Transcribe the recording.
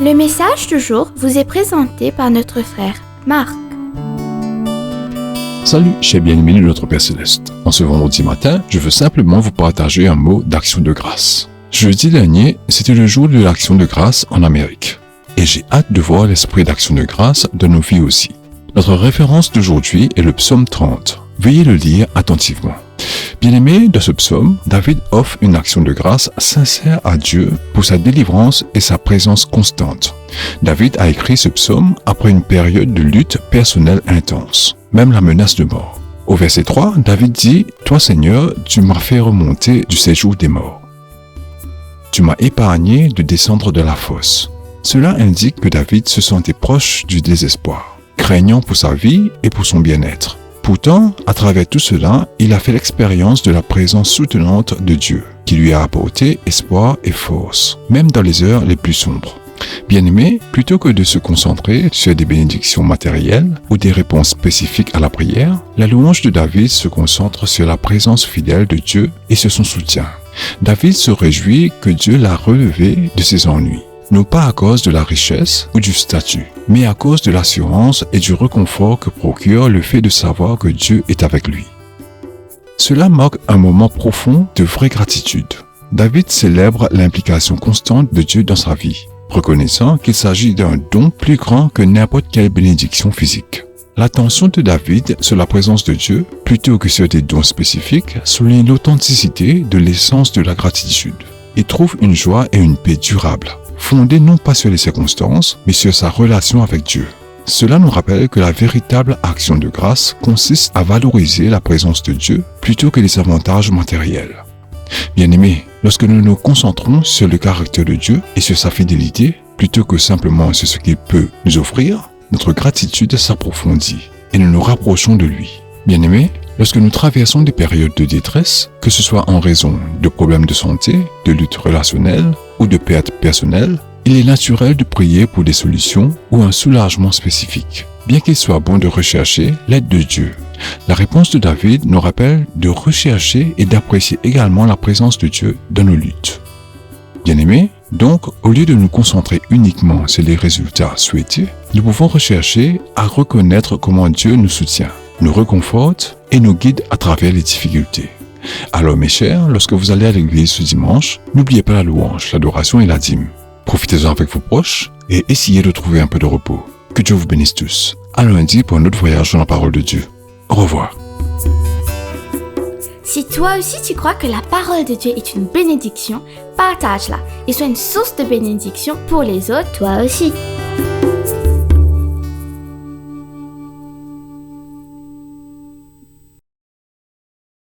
Le message du jour vous est présenté par notre frère Marc. Salut, chers bien-aimés de notre Père Céleste. En ce vendredi matin, je veux simplement vous partager un mot d'action de grâce. Jeudi dernier, c'était le jour de l'action de grâce en Amérique. Et j'ai hâte de voir l'esprit d'action de grâce dans nos vies aussi. Notre référence d'aujourd'hui est le psaume 30. Veuillez le lire attentivement. Bien-aimé, dans ce psaume, David offre une action de grâce sincère à Dieu pour sa délivrance et sa présence constante. David a écrit ce psaume après une période de lutte personnelle intense, même la menace de mort. Au verset 3, David dit « Toi Seigneur, tu m'as fait remonter du séjour des morts. Tu m'as épargné de descendre de la fosse. » Cela indique que David se sentait proche du désespoir, craignant pour sa vie et pour son bien-être. Pourtant, à travers tout cela, il a fait l'expérience de la présence soutenante de Dieu, qui lui a apporté espoir et force, même dans les heures les plus sombres. Bien-aimé, plutôt que de se concentrer sur des bénédictions matérielles ou des réponses spécifiques à la prière, la louange de David se concentre sur la présence fidèle de Dieu et sur son soutien. David se réjouit que Dieu l'a relevé de ses ennuis. Non pas à cause de la richesse ou du statut, mais à cause de l'assurance et du réconfort que procure le fait de savoir que Dieu est avec lui. Cela marque un moment profond de vraie gratitude. David célèbre l'implication constante de Dieu dans sa vie, reconnaissant qu'il s'agit d'un don plus grand que n'importe quelle bénédiction physique. L'attention de David sur la présence de Dieu, plutôt que sur des dons spécifiques, souligne l'authenticité de l'essence de la gratitude. Il trouve une joie et une paix durables, fondée non pas sur les circonstances, mais sur sa relation avec Dieu. Cela nous rappelle que la véritable action de grâce consiste à valoriser la présence de Dieu plutôt que les avantages matériels. Bien-aimés, lorsque nous nous concentrons sur le caractère de Dieu et sur sa fidélité, plutôt que simplement sur ce qu'il peut nous offrir, notre gratitude s'approfondit et nous nous rapprochons de lui. Bien-aimés, lorsque nous traversons des périodes de détresse, que ce soit en raison de problèmes de santé, de luttes relationnelles ou de pertes personnelles, il est naturel de prier pour des solutions ou un soulagement spécifique, bien qu'il soit bon de rechercher l'aide de Dieu. La réponse de David nous rappelle de rechercher et d'apprécier également la présence de Dieu dans nos luttes. Bien-aimés, donc, au lieu de nous concentrer uniquement sur les résultats souhaités, nous pouvons rechercher à reconnaître comment Dieu nous soutient, nous réconforte et nous guide à travers les difficultés. Alors mes chers, lorsque vous allez à l'église ce dimanche, n'oubliez pas la louange, l'adoration et la dîme. Profitez-en avec vos proches et essayez de trouver un peu de repos. Que Dieu vous bénisse tous. À lundi pour un autre voyage dans la parole de Dieu. Au revoir. Si toi aussi tu crois que la parole de Dieu est une bénédiction, partage-la et sois une source de bénédiction pour les autres toi aussi.